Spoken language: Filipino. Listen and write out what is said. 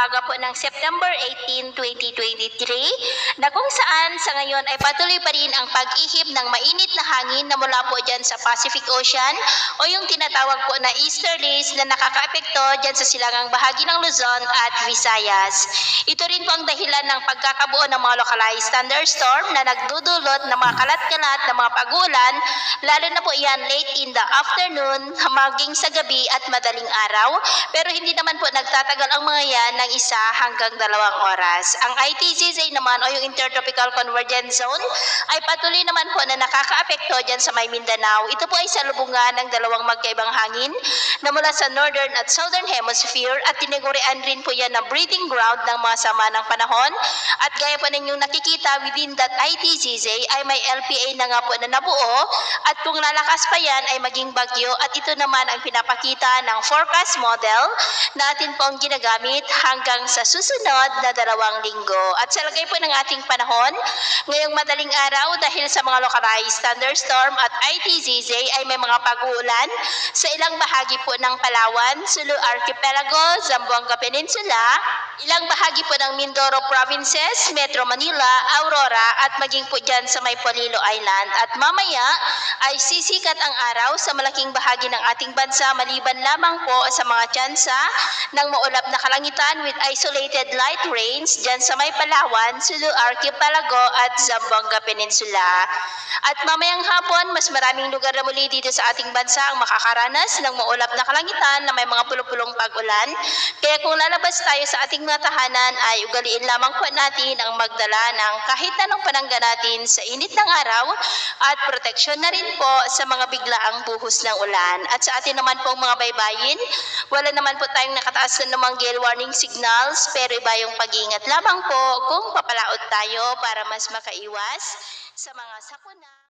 umaga po ng September 18, 2023 na kung saan sa ngayon ay patuloy pa rin ang pag-ihip ng mainit na hangin na mula po dyan sa Pacific Ocean o yung tinatawag po na easterlies na nakakaapekto dyan sa silangang bahagi ng Luzon at Visayas. Ito rin po ang dahilan ng pagkakabuo ng mga localized thunderstorm na nagdudulot ng mga kalat-kalat na mga pag-ulan, lalo na po yan late in the afternoon, maging sa gabi at madaling araw, pero hindi naman po nagtatagal ang mga yan ng 1 hanggang 2 oras. Ang ITZZ naman o yung Intertropical Convergence Zone ay patuloy naman po na nakakaapekto dyan sa may Mindanao. Ito po ay salubungan ng dalawang magkaibang hangin na mula sa northern at southern hemisphere at tinagurian rin po yan na breeding ground ng mga sama ng panahon. At gaya po ninyong nakikita within that ITZZ ay may LPA na nga po na nabuo at kung lalakas pa yan ay maging bagyo at ito naman ang pinapakita ng forecast model natin pong ginagamit hanggang sa susunod na 2 linggo. At sa lagay po ng ating panahon, ngayong madaling araw dahil sa mga localized thunderstorm at ITZZ ay may mga pag-uulan sa ilang bahagi po ng Palawan, Sulu Archipelago, Zamboanga Peninsula, ilang bahagi po ng Mindoro Provinces, Metro Manila, Aurora at maging po dyan sa may Polillo Island. At mamaya ay sisikat ang araw sa malaking bahagi ng ating bansa maliban lamang po sa mga tsansa ng maulap na kalangitan with isolated light rains dyan sa may Palawan, Sulu Archipelago at Zamboanga Peninsula. At mamayang hapon, mas maraming lugar na muli dito sa ating bansa ang makakaranas ng maulap na kalangitan na may mga pulupulong pag-ulan. Kaya kung lalabas tayo sa ating mga tahanan ay ugaliin lamang po natin ang magdala ng kahit anong panangga natin sa init ng araw at proteksyon na rin po sa mga biglaang buhos ng ulan. At sa atin naman pong mga baybayin, wala naman po tayong nakataas na namang gale warning signals pero iba yung pag-iingat lamang po kung papalaot tayo para mas makaiwas sa mga sakuna.